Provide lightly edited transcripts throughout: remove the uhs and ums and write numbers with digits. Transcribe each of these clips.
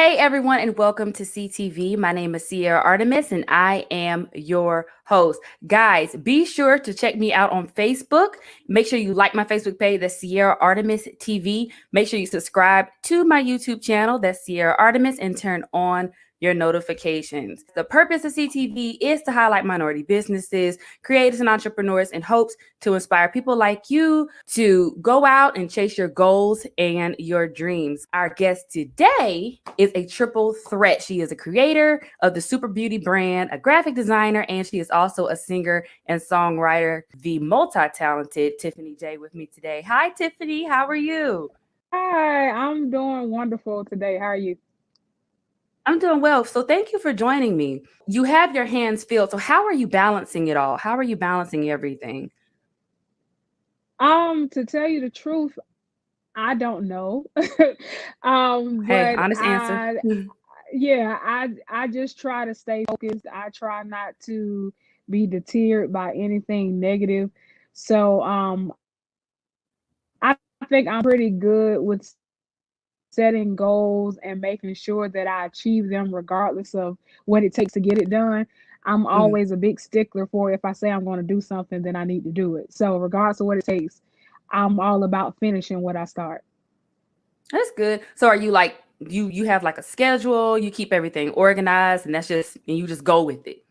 Hey everyone, and welcome to SiTV. My name is Sierra Artemis, and I am your host. Guys, be sure to check me out on Facebook. Make sure you like my Facebook page, that's Sierra Artemis TV. Make sure you subscribe to my YouTube channel, that's Sierra Artemis, and turn on your notifications. The purpose of SiTV is to highlight minority businesses, creators, and entrepreneurs in hopes to inspire people like you to go out and chase your goals and your dreams. Our guest today is a triple threat. She is a creator of the SuperBeauty brand, a graphic designer, and she is also a singer and songwriter, the multi-talented TiffanyJ with me today. Hi, Tiffany. How are you? Hi, I'm doing wonderful today. How are you? I'm doing well. So thank you for joining me. You have your hands filled. So how are you balancing it all? How are you balancing everything? To tell you the truth, I don't know. Hey, But honest answer. I just try to stay focused. I try not to be deterred by anything negative. So, I think I'm pretty good with setting goals and making sure that I achieve them regardless of what it takes to get it done. I'm Mhm. always a big stickler for if I say I'm going to do something, then I need to do it. So, regardless of what it takes, I'm all about finishing what I start. That's good. So are you like you have like a schedule, you keep everything organized and you just go with it.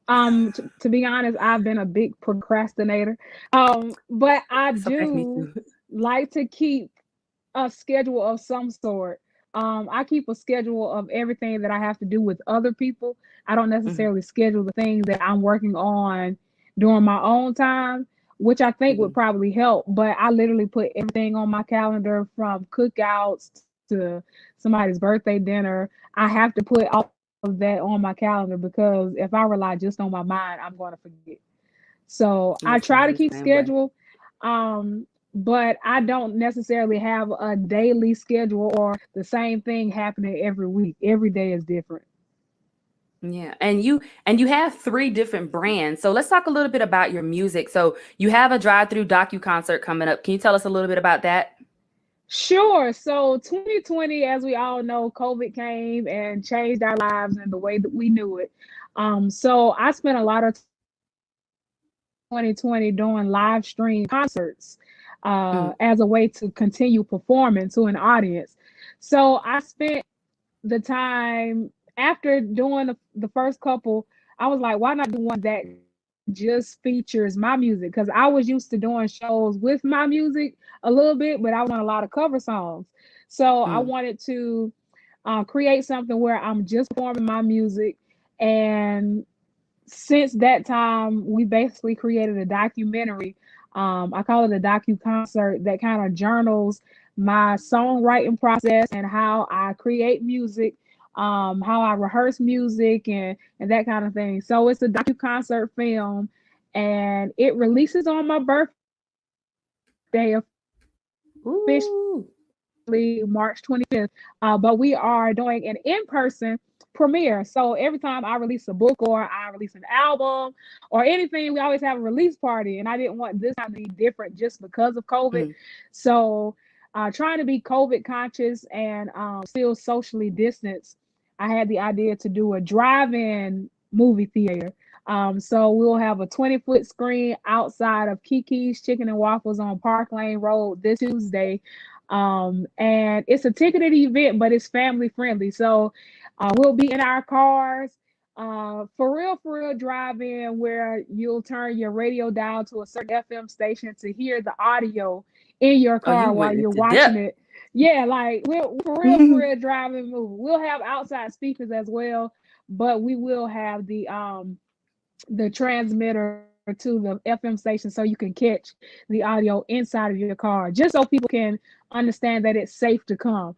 To be honest, I've been a big procrastinator. But I It's okay, me do too. like to keep a schedule of some sort. I keep a schedule of everything that I have to do with other people. I don't Mhm, necessarily schedule the things that I'm working on during my own time, which I think would mhm. probably help. But I literally put everything on my calendar from cookouts to somebody's birthday dinner. I have to put all of that on my calendar because if I rely just on my mind, I'm going to forget. So I Listen, try I'm to the keep same way. schedule. But I don't necessarily have a daily schedule or the same thing happening every week. Every day is different. Yeah. And you have three different brands. So let's talk a little bit about your music. So you have a drive-through docu concert coming up. Can you tell us a little bit about that? Sure. So 2020, as we all know, COVID came and changed our lives and the way that we knew it. So I spent a lot of 2020 doing live stream concerts Mm, as a way to continue performing to an audience. So I spent the time after doing the first couple, I was like, why not do one that just features my music? Because I was used to doing shows with my music a little bit, but I was doing a lot of cover songs. So I mm. wanted to create something where I'm just performing my music. And since that time, we basically created a documentary. I call it a docu concert that kind of journals my songwriting process and how I create music, how I rehearse music, and that kind of thing. So it's a docu concert film, and it releases on my birthday officially March Ooh. 25th. But we are doing an in-person premiere. So every time I release a book or I release an album or anything, we always have a release party. And I didn't want this time to be different just because of COVID. Mm. So trying to be COVID conscious and still socially distanced, I had the idea to do a drive-in movie theater. So we'll have a 20-foot screen outside of Kiki's Chicken and Waffles on Park Lane Road this Tuesday. And it's a ticketed event, but it's family friendly. So we'll be in our cars, for real drive in where you'll turn your radio dial to a certain FM station to hear the audio in your Oh, you car while went you're into watching depth. it. Yeah, like we're for real driving movie. We'll have outside speakers as well, but we will have the transmitter to the FM station so you can catch the audio inside of your car, just so people can understand that it's safe to come.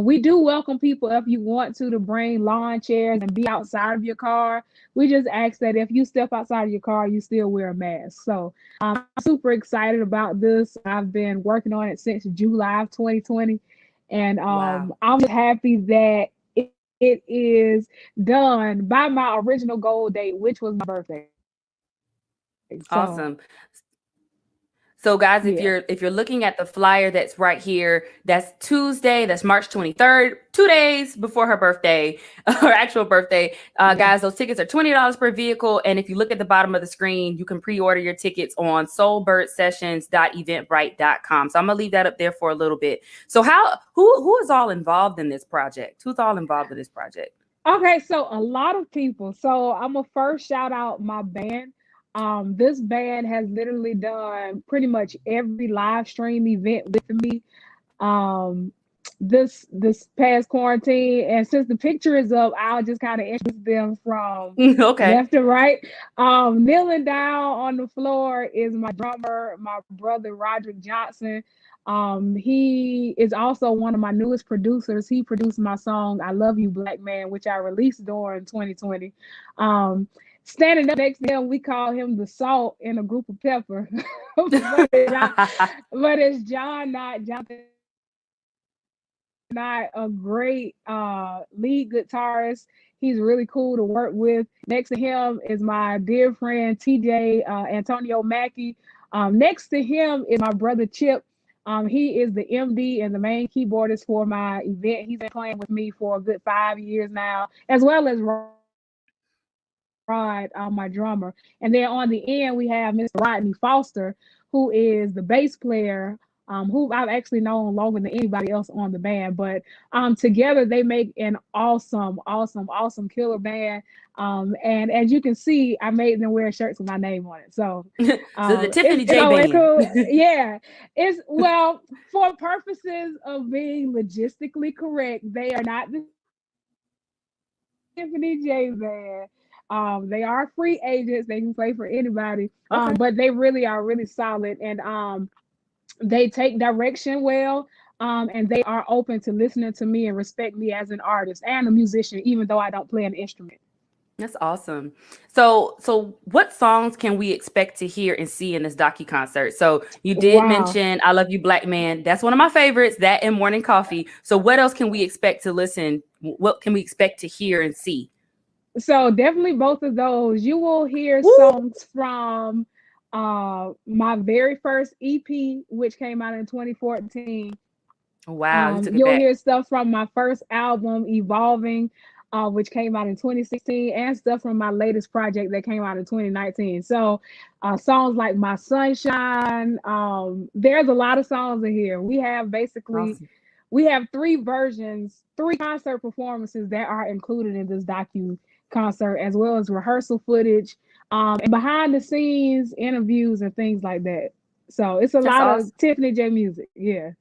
We do welcome people if you want to bring lawn chairs and be outside of your car. We just ask that if you step outside of your car, you still wear a mask. So I'm super excited about this. I've been working on it since July of 2020, and Wow. I'm just happy that it is done by my original goal date, which was my birthday. So Awesome. So guys, Yeah. if you're looking at the flyer that's right here, that's Tuesday, that's March 23rd, 2 days before her birthday, her actual birthday. Yeah. Guys, those tickets are $20 per vehicle. And if you look at the bottom of the screen, you can pre-order your tickets on soulbirdsessions.eventbrite.com. So I'm gonna leave that up there for a little bit. So who is all involved in this project? Who's all involved in this project? Okay, so a lot of people. So I'm gonna first shout out my band. This band has literally done pretty much every live stream event with me. Um, this past quarantine, and since the picture is up, I'll just kind of introduce them from Okay. left to right. Kneeling down on the floor is my drummer, my brother Roderick Johnson. He is also one of my newest producers. He produced my song "I Love You, Black Man," which I released during 2020. Um, Standing up next to him, we call him the salt in a group of pepper. But it's John, not Jonathan, not a great lead guitarist. He's really cool to work with. Next to him is my dear friend TJ Antonio Mackey. Next to him is my brother Chip. He is the MD and the main keyboardist for my event. He's been playing with me for a good 5 years now, as well as Rod, my drummer. And then on the end, we have Mr. Rodney Foster, who is the bass player, who I've actually known longer than anybody else on the band. But together, they make an awesome, awesome, awesome killer band. And as you can see, I made them wear shirts with my name on it. So So the Tiffany it's J always band. cool. Yeah. It's, well, for purposes of being logistically correct, they are not the TiffanyJ band. They are free agents. They can play for anybody. Okay. But they really are really solid, and they take direction well. And they are open to listening to me and respect me as an artist and a musician, even though I don't play an instrument. That's awesome. So what songs can we expect to hear and see in this docu concert? So you did Wow. mention "I Love You, Black Man." That's one of my favorites. That and "Morning Coffee." So what else can we expect to listen? What can we expect to hear and see? So definitely both of those. You will hear Woo! songs from my very first EP, which came out in 2014. Wow, you took it You'll back. hear stuff from my first album, Evolving, which came out in 2016, and stuff from my latest project that came out in 2019. So, songs like My Sunshine, there's a lot of songs in here. Awesome. We have three versions, three concert performances that are included in this docu concert, as well as rehearsal footage, and behind the scenes interviews and things like that. So it's a That's lot of awesome. Tiffany J music. Yeah.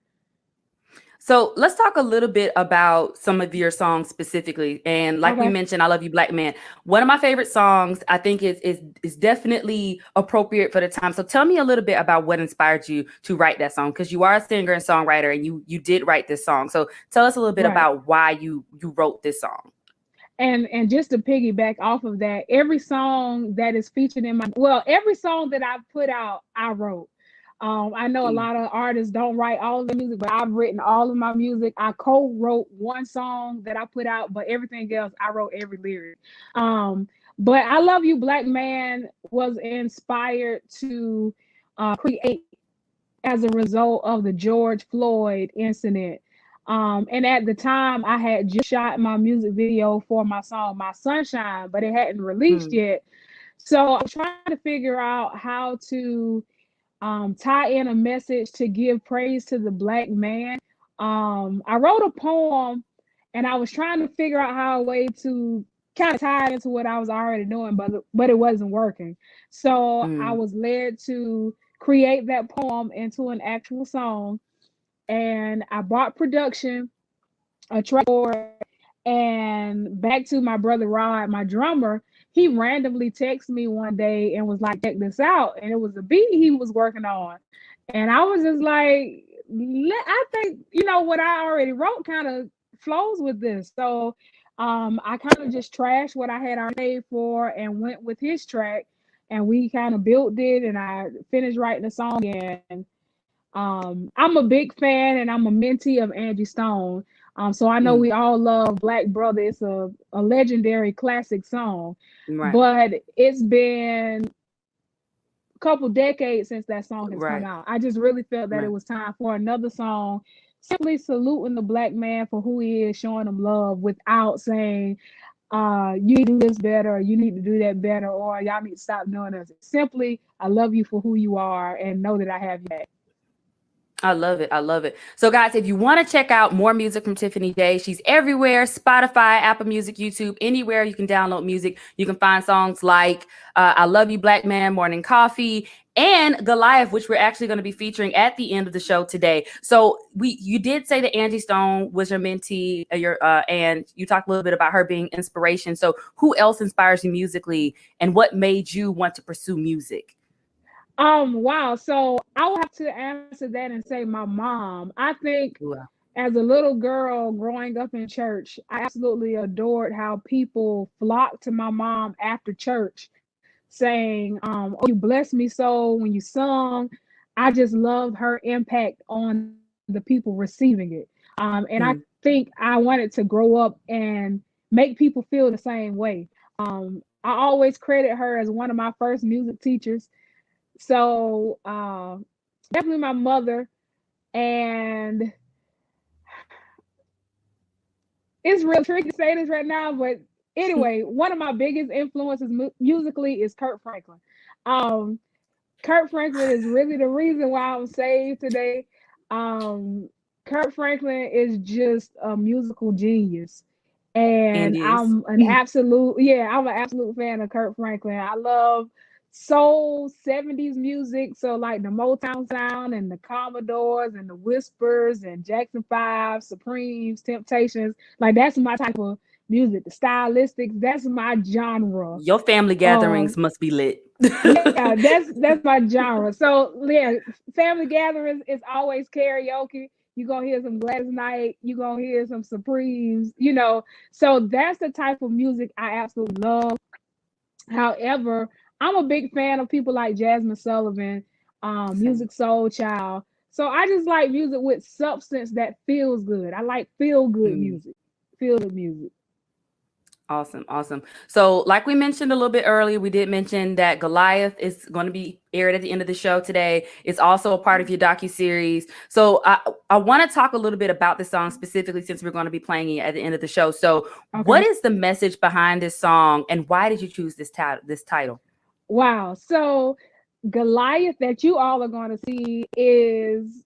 So let's talk a little bit about some of your songs specifically. And like we Okay. mentioned, "I Love You, Black Man." One of my favorite songs, I think is definitely appropriate for the time. So tell me a little bit about what inspired you to write that song, because you are a singer and songwriter, and you did write this song. So tell us a little bit Right. about why you wrote this song. And just to piggyback off of that, every song that is featured in my, well, every song that I've put out, I wrote. I know a Mm. lot of artists don't write all of the music, but I've written all of my music. I co-wrote one song that I put out, but everything else I wrote every lyric. um but "I Love You, Black Man" was inspired to create as a result of the George Floyd incident. And at the time, I had just shot my music video for my song, My Sunshine, but it hadn't released Mm. yet. So I'm trying to figure out how to tie in a message to give praise to the Black man. I wrote a poem, and I was trying to figure out how a way to kind of tie it into what I was already doing, but it wasn't working. So I Mm. was led to create that poem into an actual song, and I bought production, a track for it, and back to my brother Rod, my drummer. He randomly texted me one day and was like, "Check this out," and it was a beat he was working on, and I was just like, I think what I already wrote kind of flows with this. So I kind of just trashed what I had already paid for and went with his track, and we kind of built it, and I finished writing the song. And I'm a big fan, and I'm a mentee of Angie Stone. So I know Mm. we all love Black Brother. It's a legendary classic song, Right. but it's been couple decades since that song has come Right. out. I just really felt that it Right. was time for another song, simply saluting the Black man for who he is, showing him love without saying, you need to do this better, or you need to do that better, or y'all need to stop doing this. Simply, I love you for who you are and know that I have you back. I love it. I love it. So, guys, if you want to check out more music from Tiffany J, she's everywhere: Spotify, Apple Music, YouTube, anywhere you can download music. You can find songs like I Love You, Black Man, Morning Coffee, and Goliath, which we're actually going to be featuring at the end of the show today. So, you did say that Angie Stone was your mentee, and you talked a little bit about her being inspiration. So, who else inspires you musically, and what made you want to pursue music? Wow. So I will have to answer that and say my mom. I think Wow. as a little girl growing up in church, I absolutely adored how people flocked to my mom after church saying, oh, you blessed me so when you sung. I just loved her impact on the people receiving it. And I Mm, think I wanted to grow up and make people feel the same way. I always credit her as one of my first music teachers. So definitely my mother. And it's real tricky to say this right now, but anyway, one of my biggest influences musically is Kurt Franklin. Um, Kurt Franklin is really the reason why I'm saved today. Um, Kurt Franklin is just a musical genius. and And is. I'm an absolute fan of Kurt Franklin. I love soul 70s music. So like the Motown sound and the Commodores and the Whispers and Jackson 5, Supremes, Temptations. Like that's my type of music. The stylistics, that's my genre. Your family gatherings Um, must be lit. yeah, that's my genre. So yeah, family gatherings is always karaoke. You're gonna hear some Gladys Knight, you're gonna hear some Supremes, you know. So that's the type of music I absolutely love. However, I'm a big fan of people like Jasmine Sullivan, Same. Music Soul Child. So I just like music with substance that feels good. I like feel good Mm. music. Feel good music. Awesome, awesome. So, like we mentioned a little bit earlier, we did mention that Goliath is going to be aired at the end of the show today. It's also a part of your docu series. So, I want to talk a little bit about this song specifically, since we're going to be playing it at the end of the show. So, what Okay. is the message behind this song, and why did you choose this title? Wow. So Goliath that you all are going to see is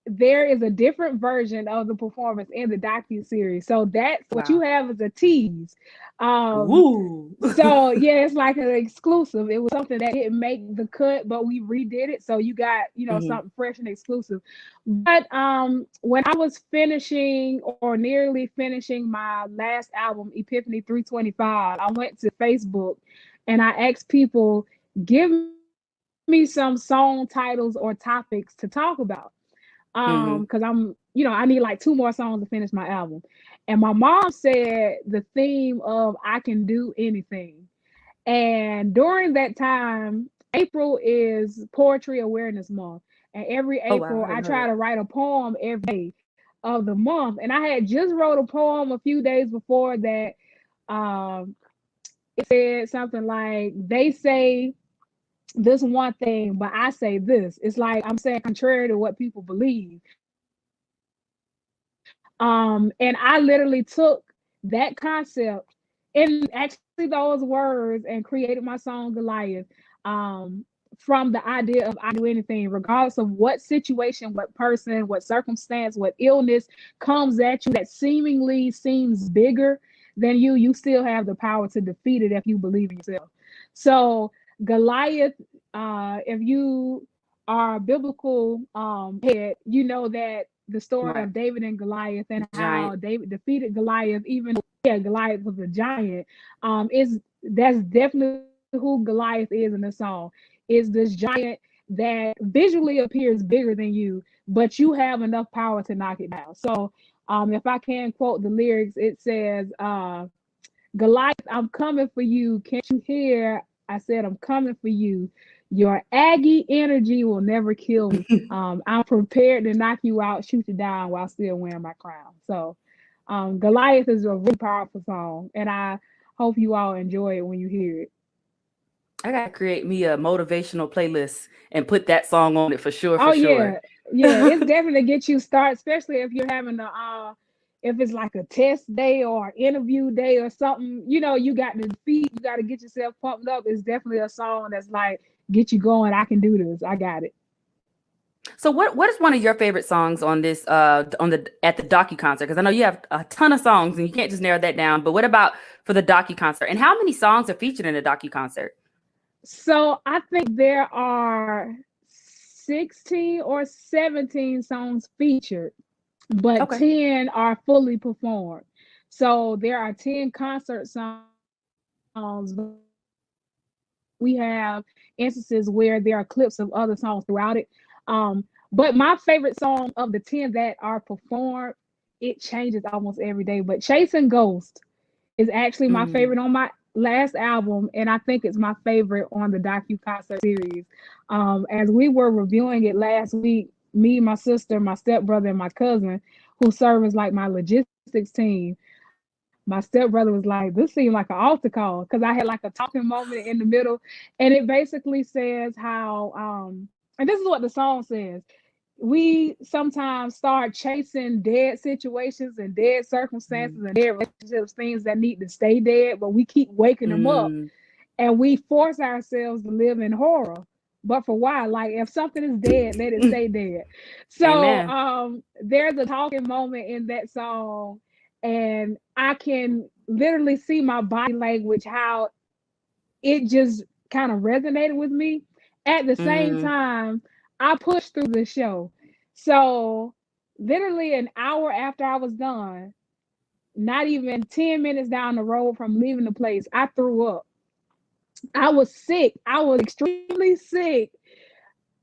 there is a different version of the performance in the docu series. So that's what you Wow. have is a tease. Um, Ooh. so yeah, it's like an exclusive. It was something that didn't make the cut, but we redid it. So you got, Hmm. something fresh and exclusive. But when I was finishing or nearly finishing my last album, Epiphany 325, I went to Facebook and I asked people, give me some song titles or topics to talk about. Because Hmm. I need like two more songs to finish my album. And my mom said the theme of I can do anything. And during that time, April is Poetry Awareness Month. And every Oh, wow. April, I I didn't know try that. to write a poem every day of the month. And I had just wrote a poem a few days before that. Um, it said something like, they say this one thing, but I say this. It's like I'm saying contrary to what people believe. And I literally took that concept and actually those words and created my song Goliath. From the idea of I do anything, regardless of what situation, what person, what circumstance, what illness comes at you that seemingly seems bigger than you still have the power to defeat it if you believe in yourself. So Goliath, if you are a biblical head, you know that the story Right. of David and Goliath and how Giant. David defeated Goliath, even though Goliath was a giant, is that's definitely who Goliath is in the song. Is this giant that visually appears bigger than you, but you have enough power to knock it down. So if I can quote the lyrics, it says, Goliath, I'm coming for you. Can't you hear? I said, I'm coming for you. Your Aggie energy will never kill me. I'm prepared to knock you out, shoot you down while still wearing my crown. So, Goliath is a really powerful song, and I hope you all enjoy it when you hear it. I gotta create me a motivational playlist and put that song on it for sure, Oh for sure. yeah, yeah. It's definitely get you started, especially if you're having a if it's like a test day or interview day or something. You got to feed, you got to get yourself pumped up. It's definitely a song that's like get you going. I can do this. I got it. So what is one of your favorite songs on this on the at the docu concert? Because I know you have a ton of songs and you can't just narrow that down. But what about for the docu concert? And how many songs are featured in the docu concert? So I think there are 16 or 17 songs featured, but Okay. 10 are fully performed. So there are 10 concert songs. We have instances where there are clips of other songs throughout it. But my favorite song of the 10 that are performed, it changes almost every day. But Chasing Ghost is actually my Mm, favorite on my last album, and I think it's my favorite on the docu concert series. As we were reviewing it last week, me, my sister, my stepbrother, and my cousin, who serve as like my logistics team, my stepbrother was like, "This seemed like an altar call," because I had like a talking moment in the middle, and it basically says how, and this is what the song says: we sometimes start chasing dead situations and dead mm, circumstances and dead relationships, things that need to stay dead, but we keep waking them up mm. and we force ourselves to live in horror. But for why? Like if something is dead, let it stay dead. So Amen. there's a talking moment in that song, and I can literally see my body language, how it just kind of resonated with me. At the same Mm, time, I pushed through the show. So, literally an hour after I was done, not even 10 minutes down the road from leaving the place, I threw up. I was sick. I was extremely sick.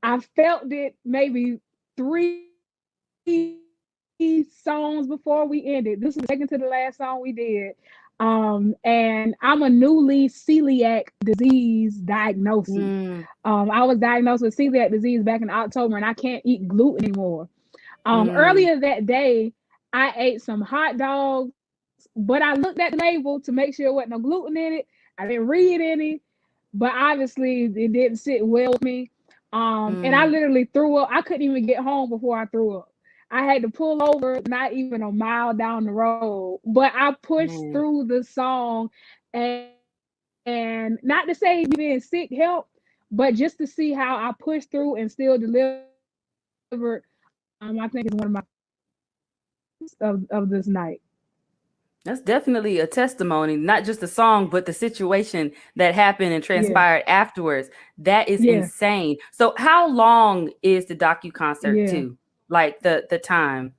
I felt it maybe three songs before we ended. This was the second to the last song we did. And I'm a newly celiac disease diagnosis. mm, I was diagnosed with celiac disease back in October, and I can't eat gluten anymore. mm, Earlier that day, I ate some hot dogs, but I looked at the label to make sure there wasn't no gluten in it. I didn't read any, but obviously it didn't sit well with me. And I mm, literally threw up. I couldn't even get home before I threw up. I had to pull over, not even a mile down the road, but I pushed man. through the song. And not to say me being sick helped, but just to see how I pushed through and still delivered. I think it's one of my of this night. That's definitely a testimony, not just the song, but the situation that happened and Yeah, transpired afterwards. That is yeah, insane. So, how long is the docu concert yeah. too? Like the time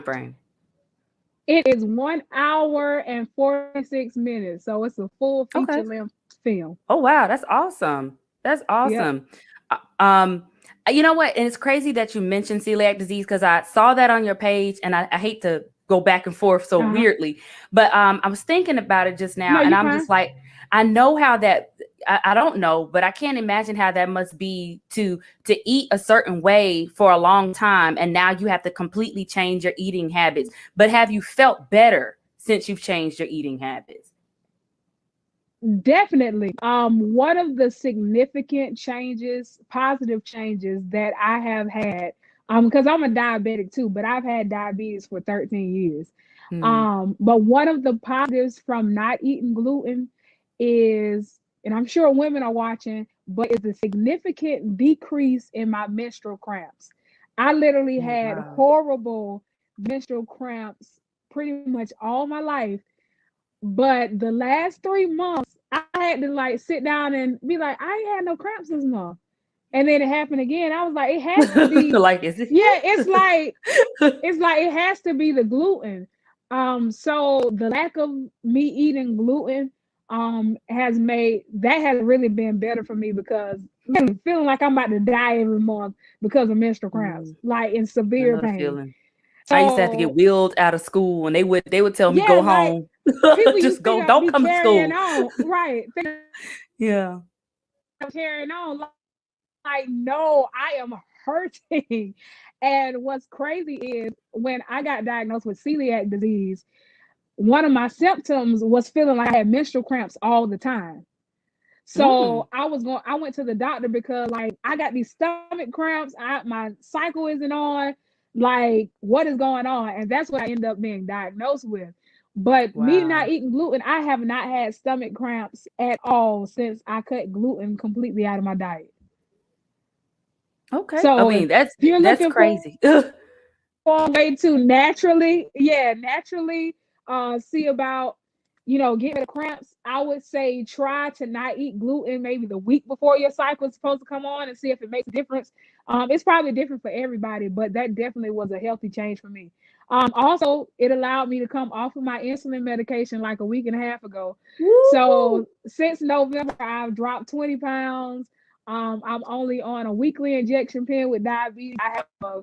frame. It is 1 hour and 46 minutes, so it's a full feature Okay. length film. Oh wow, that's awesome. That's Yep. awesome. Uh, Um, you know what? And it's crazy that you mentioned celiac disease because I saw that on your page, and I hate to go back and forth so Uh huh. weirdly, but I was thinking about it just now, No, and you I'm fine. just like, I know how that. I don't know, but I can't imagine how that must be to eat a certain way for a long time, and now you have to completely change your eating habits. But have you felt better since you've changed your eating habits? Definitely. One of the significant changes, positive changes that I have had, because I'm a diabetic too, but I've had diabetes for 13 years. Hmm. But one of the positives from not eating gluten is, and I'm sure women are watching, but it's a significant decrease in my menstrual cramps. I literally Oh, had wow. horrible menstrual cramps pretty much all my life, but the last 3 months, I had to like sit down and be like, I ain't had no cramps this month. And then it happened again. I was like, it has to be, Like, is it yeah, him? it's like it has to be the gluten. So the lack of me eating gluten has really been better for me, because man, feeling like I'm about to die every month because of menstrual cramps, Mm, like in I severe know the pain. feeling. I used to have to get So wheeled out of school, and they would tell me yeah, go like home, people just used go, to don't be come to carrying school. on, right? Yeah. Carrying on like, no, I am hurting. And what's crazy is when I got diagnosed with celiac disease, one of my symptoms was feeling like I had menstrual cramps all the time. So I went to the doctor because like I got these stomach cramps. My cycle isn't on. Like, what is going on? And that's what I end up being diagnosed with. But me not Wow. eating gluten, I have not had stomach cramps at all since I cut gluten completely out of my diet. Okay. I So if mean, that's you're that's looking for crazy. a way to naturally see about, getting rid of cramps, I would say try to not eat gluten maybe the week before your cycle is supposed to come on and see if it makes a difference. It's probably different for everybody, but that definitely was a healthy change for me. Also, it allowed me to come off of my insulin medication like a week and a half ago. Woo! So since November, I've dropped 20 pounds. I'm only on a weekly injection pen with diabetes. I have a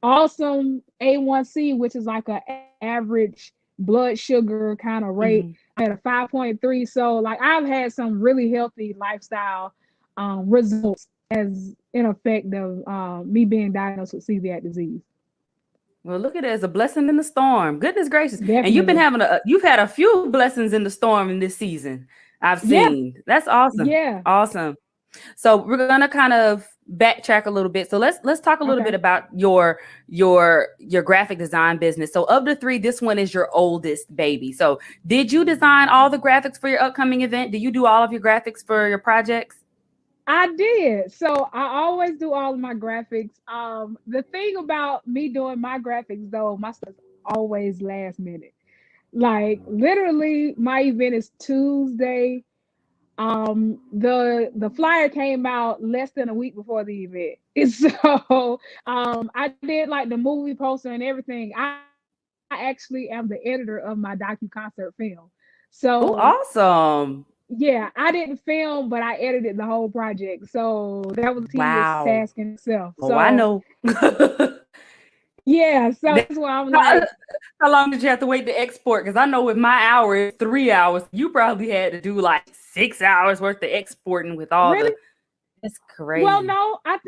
awesome A1C, which is like an average blood sugar kind of rate. Mhm. I had a 5.3. So like I've had some really healthy lifestyle results as an effect of me being diagnosed with celiac disease. Well, look at it as a blessing in the storm. Goodness gracious. And Definitely. you've had a few blessings in the storm in this season. I've Yeah. seen. That's awesome. Yeah. Awesome. So we're gonna kind of backtrack a little bit. So let's talk a little bit Okay. about your graphic design business. So of the three, this one is your oldest baby. So did you design all the graphics for your upcoming event? Do you do all of your graphics for your projects? I did. So I always do all of my graphics. The thing about me doing my graphics though, my stuff's always last minute. Like literally my event is Tuesday. The flyer came out less than a week before the event. And so I did like the movie poster and everything. I actually am the editor of my docu concert film. Oh, So awesome. yeah, I didn't film, but I edited the whole project. So that was a tedious Wow. task in itself. Oh, I So know. yeah, so That- that's why I'm like, How long did you have to wait to export? Because I know with my hour it's 3 hours. You probably had to do like 6 hours worth of exporting with all really? the. It's Well, crazy. no, I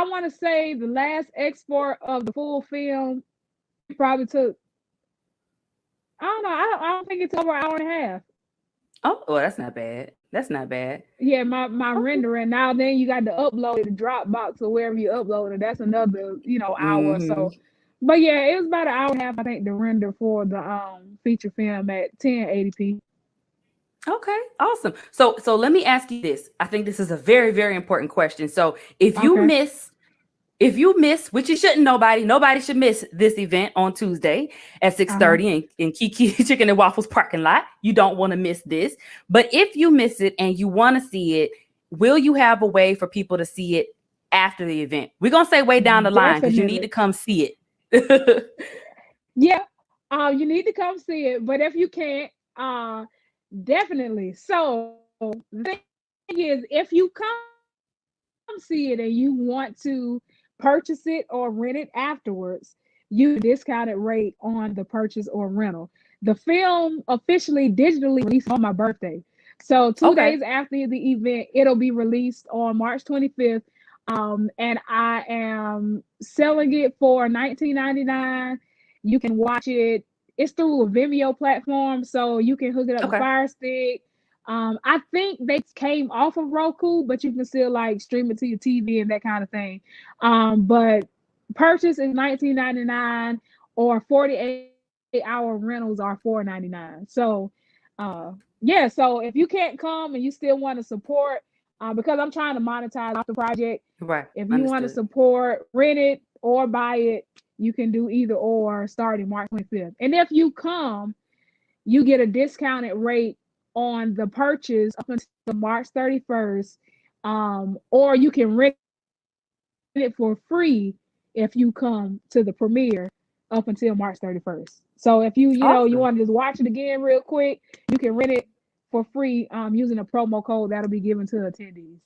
want to say the last export of the full film probably took, I don't know, I don't think it's over an hour and a half. Oh, well, that's not bad. That's not bad. Yeah, my Okay. rendering. Now then you got to upload it to Dropbox or wherever you upload it. That's another, hour or Mm-hmm. so. But yeah, it was about an hour and a half, I think, to render for the feature film at 1080p. Okay, awesome. So let me ask you this. I think this is a very, very important question. So Okay. if you miss, which you shouldn't, nobody should miss this event on Tuesday at Uh-huh. 6:30 in Kiki Chicken and Waffles parking lot. You don't want to miss this. But if you miss it and you want to see it, will you have a way for people to see it after the event? We're gonna say way down the line because you need to Definitely. come see it. Yeah. You need to come see it. But if you can't, definitely. So the thing is, if you come see it and you want to purchase it or rent it afterwards, you get a discounted rate on the purchase or rental. The film officially digitally released on my birthday. So two Okay. days after the event, it'll be released on March 25th. And I am selling it for $19.99. You can watch it. It's through a Vimeo platform, so you can hook it up to Okay. Fire Stick. I think they came off of Roku, but you can still like stream it to your TV and that kind of thing. But purchase is $19.99 or 48-hour rentals are $4.99. So yeah, so if you can't come and you still want to support, because I'm trying to monetize off the project, Right. if you want to Understood. support, rent it or buy it, you can do either or starting March 25th. And if you come, you get a discounted rate on the purchase up until March 31st. Or you can rent it for free if you come to the premiere up until March 31st. So if you Awesome. want to just watch it again real quick, you can rent it for free using a promo code that'll be given to attendees.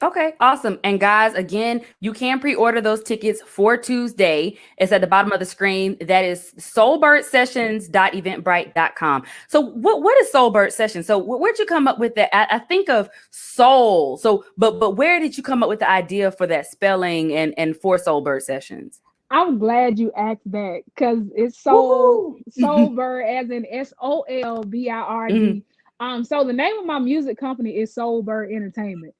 Okay, awesome. And guys, again, you can pre-order those tickets for Tuesday. It's at the bottom of the screen. That is soulbirdsessions.eventbrite.com. So what is Soulbird Sessions? So where'd you come up with that? I think of soul. So but where did you come up with the idea for that spelling and for Soulbird Sessions? I'm glad you asked that because it's Woohoo! Soulbird as in SOLBIRD. Mhm. So the name of my music company is Soul Bird Entertainment.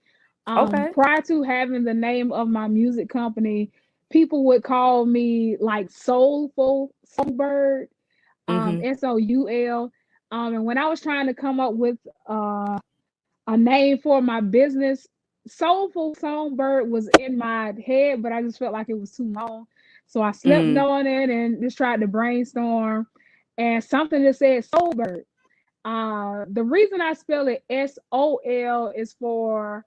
Okay. Prior to having the name of my music company, people would call me like Soulful Soul Bird, Mm-hmm. Soul. And when I was trying to come up with a name for my business, Soulful Songbird was in my head, but I just felt like it was too long. So I slept Mm. on it and just tried to brainstorm. And something that said Soulbird. The reason I spell it SOL is for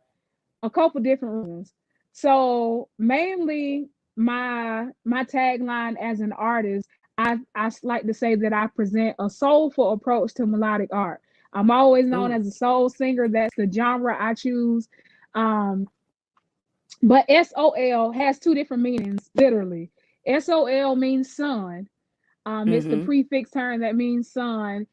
a couple different reasons. So mainly my tagline as an artist, I like to say that I present a soulful approach to melodic art. I'm always known Ooh. as a soul singer. That's the genre I choose. Um, but SOL has two different meanings, literally. SOL means sun. It's the Mm-hmm. prefix term that means sun,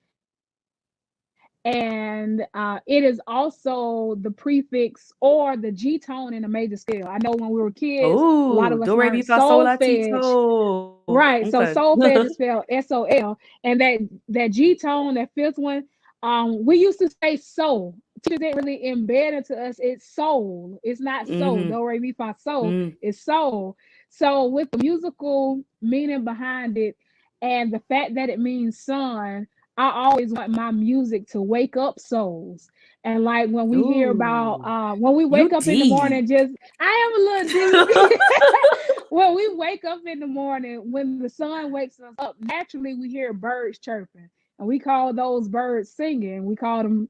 and it is also the prefix or the G tone in a major scale. I know when we were kids, a lot Ooh, of us do re mi learned fa sol la ti solfege. do. Right. Okay. So solfege is spelled SOL. And that G tone, that fifth one, we used to say soul. Teachers didn't really embed into us. It's soul. It's not soul. Mm-hmm. Do re mi fa soul. Mm. It's soul. So with the musical meaning behind it and the fact that it means sun, I always want my music to wake up souls. And like when we hear about Ooh, when we wake you up in the deep. morning, just I am a little deep. When we wake up in the morning, when the sun wakes us up, naturally we hear birds chirping, and we call those birds singing. We call them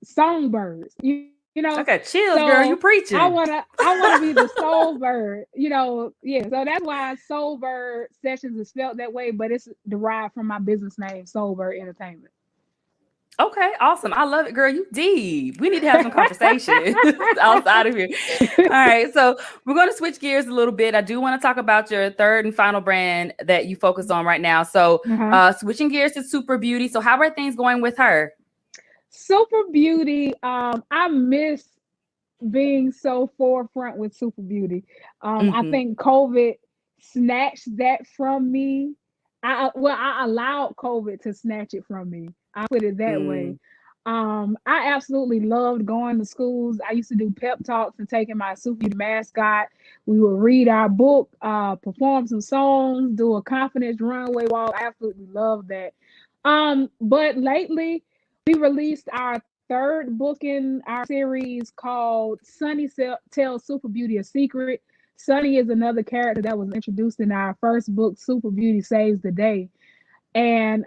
songbirds. I got chills, So girl. You I preaching. wanna be the soul bird. Yeah. So that's why Soul Bird Sessions is spelled that way, but it's derived from my business name, Soul Bird Entertainment. Okay, awesome. I love it, girl. You deep. We need to have some conversation outside of here. All right, so we're going to switch gears a little bit. I do want to talk about your third and final brand that you focus on right now. So, Uh-huh. switching gears to Super Beauty. So, how are things going with her? Super Beauty. I miss being so forefront with Super Beauty. I Mm-hmm. think COVID snatched that from me. I allowed COVID to snatch it from me. I put it that way. Mm. I absolutely loved going to schools. I used to do pep talks and taking my Super Beauty mascot. We would read our book, perform some songs, do a confidence runway walk. I absolutely loved that. But lately we released our third book in our series called Tells Super Beauty a Secret. Sunny is another character that was introduced in our first book, Super Beauty Saves the Day. And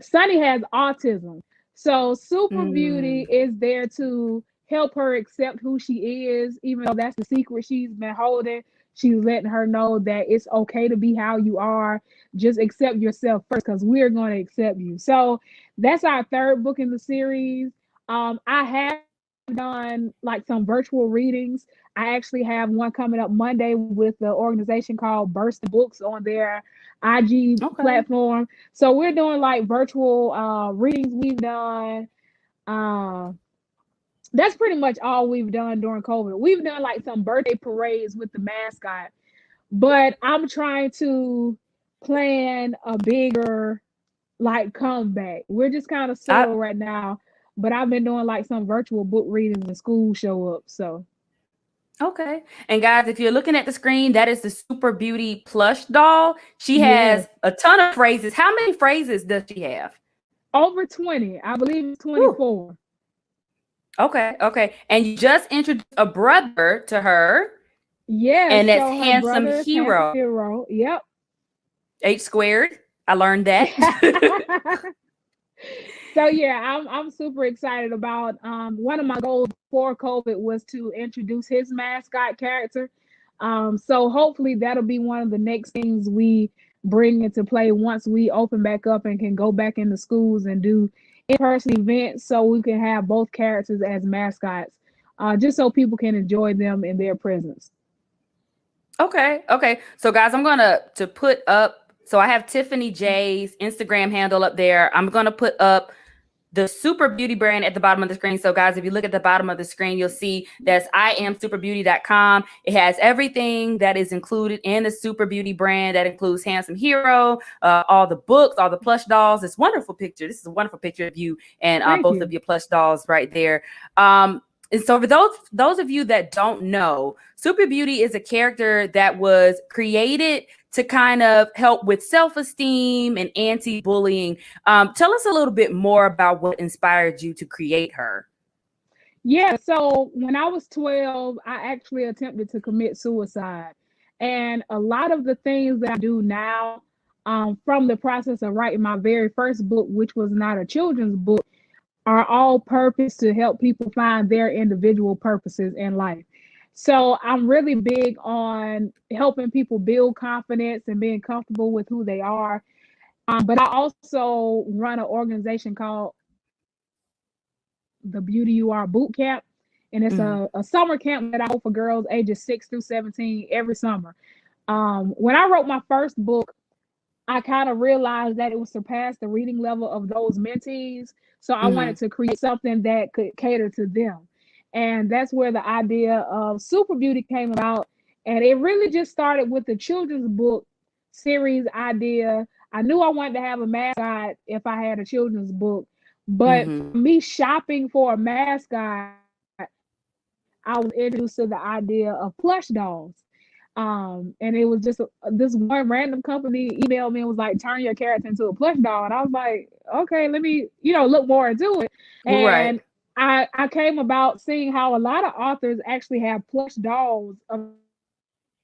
Sunny has autism. So Super Beauty Mm. is there to help her accept who she is, even though that's the secret she's been holding. She's letting her know that it's okay to be how you are. Just accept yourself first because we're going to accept you. So that's our third book in the series. I have done like some virtual readings. I actually have one coming up Monday with the organization called Burst Books on their IG Okay. platform. So we're doing like virtual readings we've done. Uh, that's pretty much all we've done during COVID. We've done like some birthday parades with the mascot, but I'm trying to plan a bigger like comeback. We're just kind of I slow right now, but I've been doing like some virtual book readings when school show up. So Okay. And guys, if you're looking at the screen, that is the Super Beauty plush doll. She yeah, has a ton of phrases. How many phrases does she have? over 20. I believe it's Whew. 24. Okay. Okay. And you just introduced a brother to her, Yes, and that's so her Handsome brother is Handsome Hero. Hero. Yep. H squared. I learned that. So yeah, I'm super excited about one of my goals before COVID was to introduce his mascot character. So hopefully that'll be one of the next things we bring into play once we open back up and can go back into schools and do in-person events so we can have both characters as mascots. Just so people can enjoy them in their presence. Okay. Okay. So guys, I'm gonna to put up. So I have Tiffany J's Instagram handle up there. I'm gonna put up the SuperBeauty brand at the bottom of the screen. So guys, if you look at the bottom of the screen, you'll see that's IamSuperBeauty.com. It has everything that is included in the SuperBeauty brand. That includes Handsome Hero, all the books, all the plush dolls. It's a wonderful picture. This is a wonderful picture of you and both of your plush dolls right there. And so for those of you that don't know, SuperBeauty is a character that was created to kind of help with self-esteem and anti-bullying. Tell us a little bit more about what inspired you to create her. Yeah, so when I was 12, I actually attempted to commit suicide. And a lot of the things that I do now, from the process of writing my very first book, which was not a children's book, are all purpose to help people find their individual purposes in life. So I'm really big on helping people build confidence and being comfortable with who they are. But I also run an organization called the Beauty You Are Boot Camp. And it's a summer camp that I hold for girls ages 6 through 17 every summer. When I wrote my first book, I kind of realized that it would surpass the reading level of those mentees. So I wanted to create something that could cater to them. And that's where the idea of SuperBeauty came about. And it really just started with the children's book series idea. I knew I wanted to have a mascot if I had a children's book. But me shopping for a mascot, I was introduced to the idea of plush dolls. And it was just this one random company emailed me and was like, turn your character into a plush doll. And I was like, okay, let me, look more into it. And I came about seeing how a lot of authors actually have plush dolls of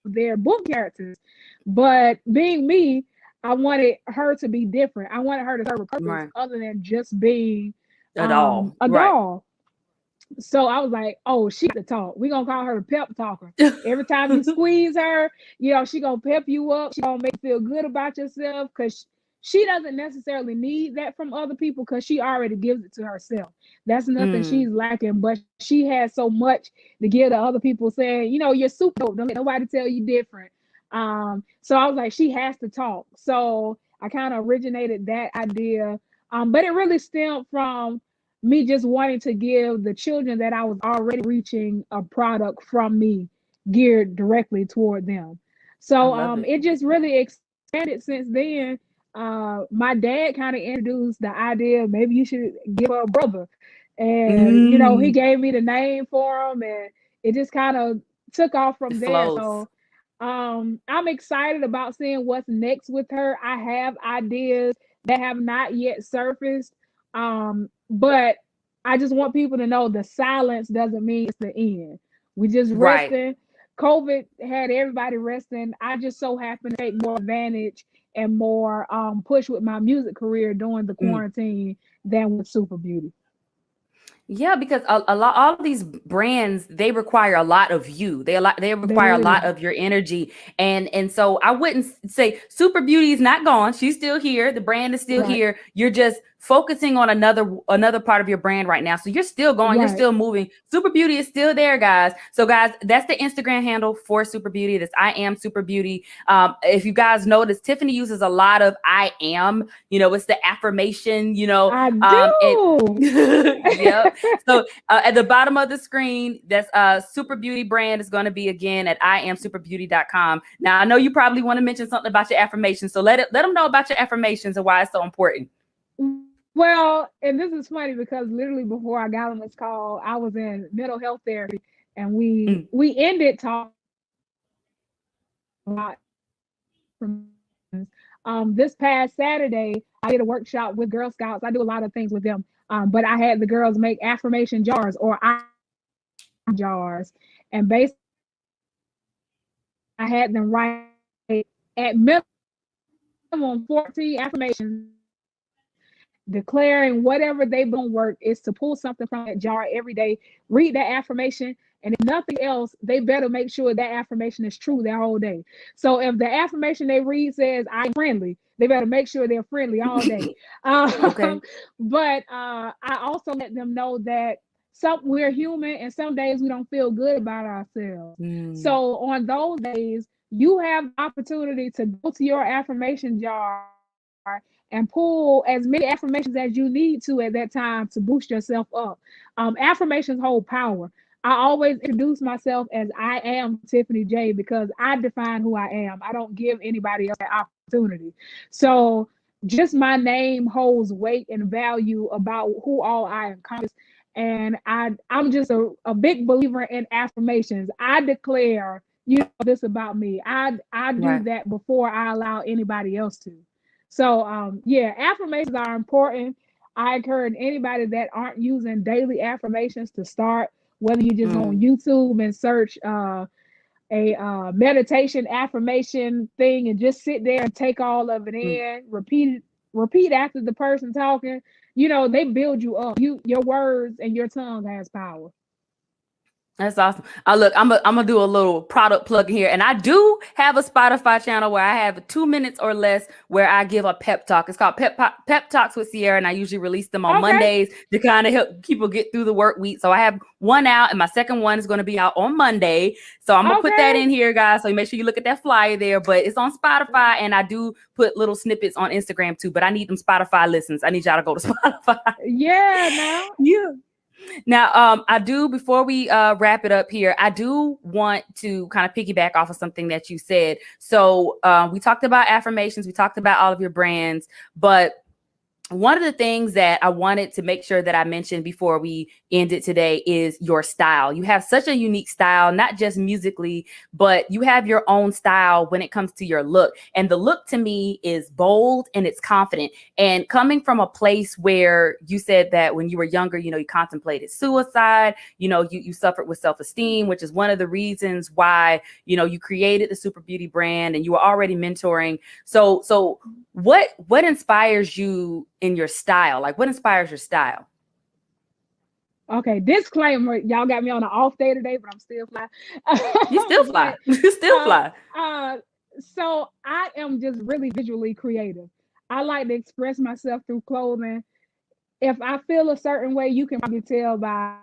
their book characters. But being me, I wanted her to be different. I wanted her to serve a purpose other than just being a doll. So I was like, oh, she the talk. We're gonna call her the pep talker. Every time you squeeze her, she gonna pep you up. She gonna make you feel good about yourself, because she doesn't necessarily need that from other people, because she already gives it to herself. That's nothing she's lacking, but she has so much to give to other people, saying, you're super dope. Don't let nobody tell you different. So I was like, she has to talk. So I kind of originated that idea. But it really stemmed from me just wanting to give the children that I was already reaching a product from me geared directly toward them. So it just really expanded since then. My dad kind of introduced the idea, maybe you should give her a brother. And, he gave me the name for him, and it just kind of took off from there. So I'm excited about seeing what's next with her. I have ideas that have not yet surfaced. But I just want people to know the silence doesn't mean it's the end. We just resting. COVID had everybody resting. I just so happen to take more advantage and more push with my music career during the quarantine than with SuperBeauty. Yeah, because a lot, all of these brands, they require a lot of you. They require a lot of your energy, and so I wouldn't say SuperBeauty is not gone. She's still here. The brand is still here. You're just focusing on another part of your brand right now. So you're still going. You're still moving. SuperBeauty is still there, guys. So guys, that's the Instagram handle for SuperBeauty. That's I am SuperBeauty. If you guys notice, Tiffany uses a lot of I am. It's the affirmation. I do. Yep. So at the bottom of the screen, that's SuperBeauty brand is going to be again at IamSuperBeauty.com. Now I know you probably want to mention something about your affirmations, so let them know about your affirmations and why it's so important. Well, and this is funny because literally before I got on this call, I was in mental health therapy, and we ended talking about this past Saturday. I did a workshop with Girl Scouts. I do a lot of things with them. But I had the girls make affirmation jars or jars, and basically I had them write at minimum 14 affirmations, declaring whatever they believe work is to pull something from that jar every day, read that affirmation, and if nothing else, they better make sure that affirmation is true their whole day. So if the affirmation they read says I'm friendly, they better make sure they're friendly all day. But I also let them know that we're human, and some days we don't feel good about ourselves. So on those days, you have the opportunity to go to your affirmation jar and pull as many affirmations as you need to at that time to boost yourself up. Affirmations hold power. I always introduce myself as I am Tiffany J because I define who I am. I don't give anybody else that opportunity. So just my name holds weight and value about who all I encompass. And I'm just a big believer in affirmations. I declare, this about me. I do Right. that before I allow anybody else to. So yeah, affirmations are important. I encourage anybody that aren't using daily affirmations to start, whether you just go on YouTube and search a meditation affirmation thing and just sit there and take all of it in, repeat after the person talking. They build you up. Your words and your tongue has power. That's awesome. Look, I'm gonna do a little product plug here, and I do have a Spotify channel where I have 2 minutes or less where I give a pep talk. It's called Pep Talks with Sierra, and I usually release them on Okay. Mondays to kind of help people get through the work week. So I have one out, and my second one is going to be out on Monday. So I'm gonna put that in here, guys. So make sure you look at that flyer there. But it's on Spotify, and I do put little snippets on Instagram too. But I need them Spotify listens. I need y'all to go to Spotify. Yeah, now. Yeah. Now, I do, before we wrap it up here, I do want to kind of piggyback off of something that you said. So we talked about affirmations, we talked about all of your brands, but one of the things that I wanted to make sure that I mentioned before we end it today is your style. You have such a unique style, not just musically, but you have your own style when it comes to your look. And the look to me is bold and it's confident. And coming from a place where you said that when you were younger, you contemplated suicide, you suffered with self-esteem, which is one of the reasons why, you created the SuperBeauty brand and you were already mentoring. So what inspires you in your style? Like, what inspires your style? Okay, disclaimer, y'all got me on an off day today, but I'm still fly. You still fly. You still fly. So I am just really visually creative. I like to express myself through clothing. If I feel a certain way, you can probably tell by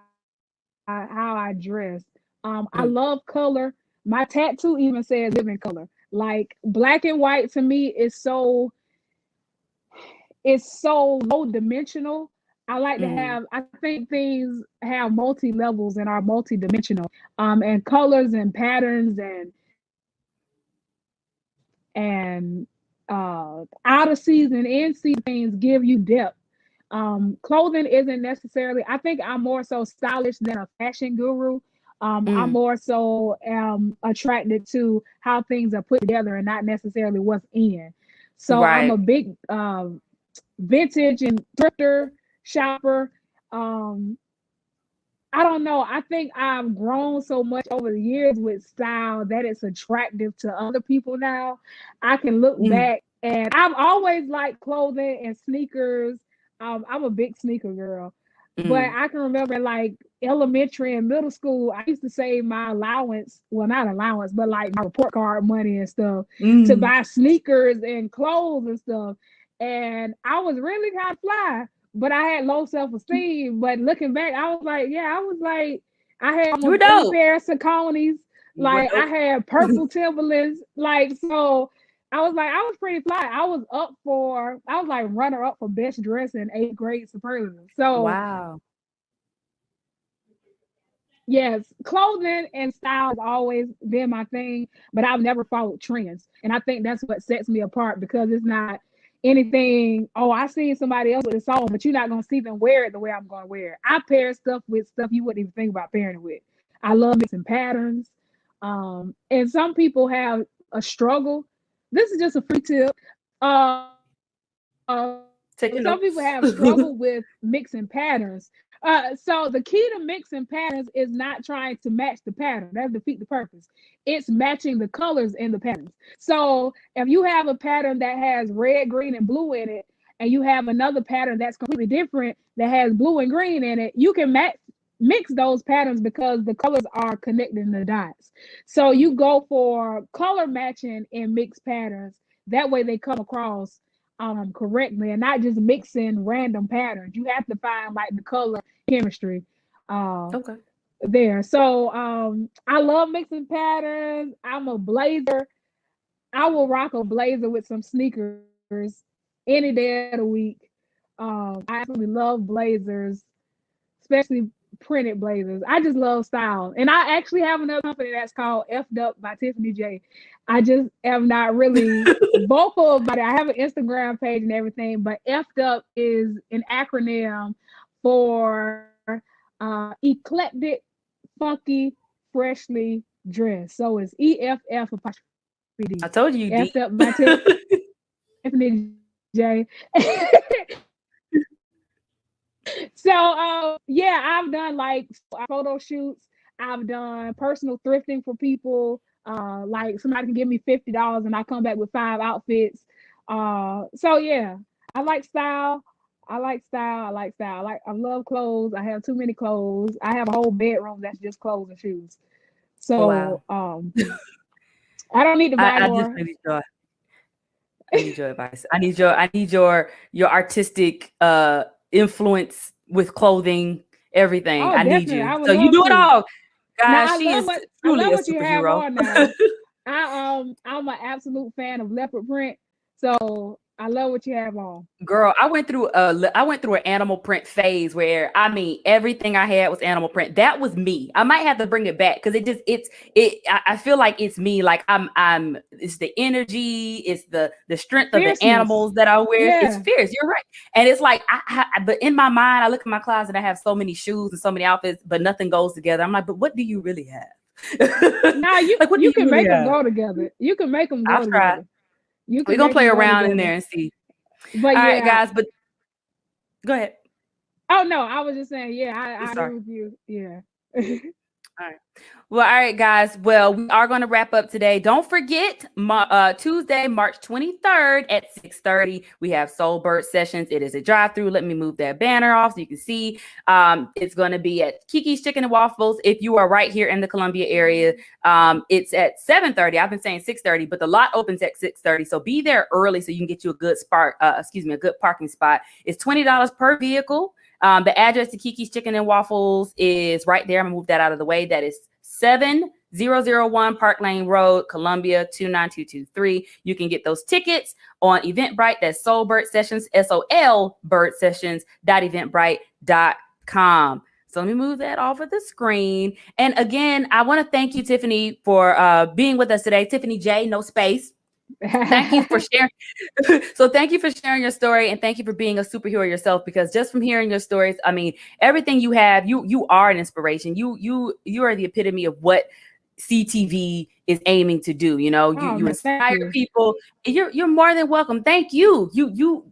how I dress. I love color. My tattoo even says living color. Like black and white to me is it's so low dimensional. I like to have, I think things have multi levels and are multi dimensional. And colors and patterns and out of season, in season things give you depth. Clothing isn't necessarily, I think I'm more so stylish than a fashion guru. I more so am attracted to how things are put together and not necessarily what's in. So I'm a big vintage and thrifter shopper. I don't know. I think I've grown so much over the years with style that it's attractive to other people now. I can look back and I've always liked clothing and sneakers. I'm a big sneaker girl. But I can remember like elementary and middle school, I used to save my allowance, well, not allowance, but like my report card money and stuff to buy sneakers and clothes and stuff. And I was really kind of fly, but I had low self-esteem. But looking back, I was like, yeah, I had almost every pair of Saucony's. Like I had purple Timberlands. Like, so I was like, I was pretty fly. I was like runner up for best dress in 8th grade superlative. So wow. Yes, clothing and style has always been my thing, but I've never followed trends. And I think that's what sets me apart because it's not anything, oh, I seen somebody else with a song, but you're not gonna see them wear it the way I'm gonna wear it. I pair stuff with stuff you wouldn't even think about pairing it with. I love mixing patterns. And some people have a struggle. This is just a free tip. Some people have struggle with mixing patterns. So the key to mixing patterns is not trying to match the pattern. That defeats the purpose. It's matching the colors in the patterns. So if you have a pattern that has red, green, and blue in it, and you have another pattern that's completely different that has blue and green in it, you can mix those patterns because the colors are connecting the dots. So you go for color matching in mixed patterns. That way they come across correctly and not just mixing random patterns. You have to find like the color chemistry there. So I love mixing patterns. I'm a blazer. I will rock a blazer with some sneakers any day of the week. I absolutely love blazers, especially printed blazers. I just love style. And I actually have another company that's called F'd Up by TiffanyJ. I just am not really vocal about it. I have an Instagram page and everything, but F'd Up is an acronym for eclectic, funky, freshly dressed. So it's EFF apostrophe D. I told you, F'd Up by TiffanyJ. So yeah, I've done like photo shoots. I've done personal thrifting for people. Like somebody can give me $50 and I come back with 5 outfits. So yeah, I like style. I like style. I like style. I love clothes. I have too many clothes. I have a whole bedroom that's just clothes and shoes. Oh, So wow. I don't need to buy I more. I need your advice. I need your artistic influence with clothing, everything. Oh, I need definitely. you. I would So you love do it to. all. Now Guys, she is I truly love a what you have superhero. on now. I'm an absolute fan of leopard print, so I love what you have on. Girl, I went through an animal print phase where I mean everything I had was animal print. That was me. I might have to bring it back because I feel like it's me. Like I'm it's the energy, it's the strength of the Fierceness. animals that I wear. Yeah. It's fierce. You're right. And it's like but in my mind, I look at my closet, I have so many shoes and so many outfits, but nothing goes together. I'm like, but what do you really have? Now Like, what do you can really make them have? go together. You can make them go I'll try. together. You We're can gonna make play them go around in together. there and see. But All yeah, right, guys, but go ahead. oh no, I was just saying, yeah, I Sorry. agree with you. Yeah. All right. Well, all right, guys. Well, we are going to wrap up today. Don't forget, Tuesday, March 23rd at 6:30, we have Soulbird Sessions. It is a drive-through. Let me move that banner off so you can see. It's going to be at Kiki's Chicken and Waffles. If you are right here in the Columbia area, it's at 7:30. I've been saying 6:30, but the lot opens at 6:30. So be there early so you can get you a good a good parking spot. It's $20 per vehicle. The address to Kiki's Chicken and Waffles is right there. I'm gonna move that out of the way. That is 7001 Park Lane Road, Columbia 29223. You can get those tickets on Eventbrite. That's Soulbird Sessions, solbirdsessions.eventbrite.com. So let me move that off of the screen. And again, I want to thank you, Tiffany, for being with us today. TiffanyJ, no space. Thank you for sharing. So thank you for sharing your story, and thank you for being a superhero yourself, because just from hearing your stories, I mean, everything you have, you are an inspiration. You are the epitome of what SiTV is aiming to do. You know, you inspire people. You're more than welcome. Thank you. You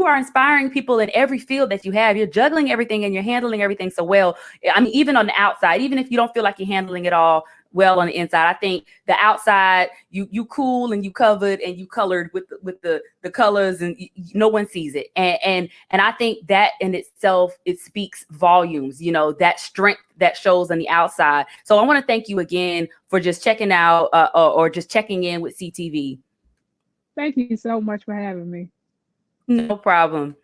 are inspiring people in every field that you have. You're juggling everything and you're handling everything so well. I mean, even on the outside, even if you don't feel like you're handling it all well on the inside, I think the outside, you cool and you covered and you colored with the colors, and no one sees it. And I think that in itself, it speaks volumes, you know, that strength that shows on the outside. So I want to thank you again for just checking out or just checking in with SiTV. Thank you so much for having me. No problem.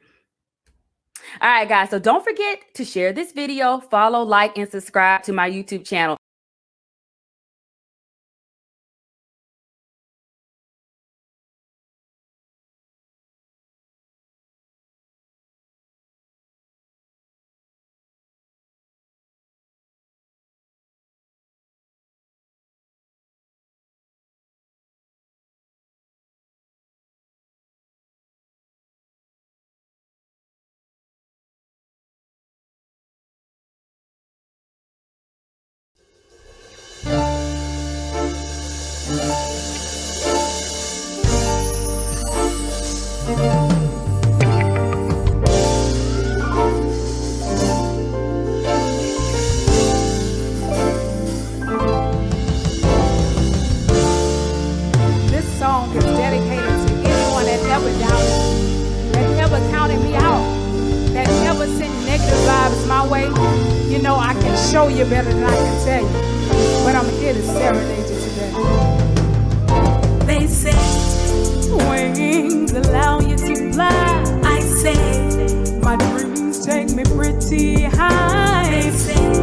All right, guys. So don't forget to share this video, follow, like, and subscribe to my YouTube channel. You know I can show you better than I can tell you, but I'm here to serenade you today. They say wings allow you to fly. I say my dreams take me pretty high. They say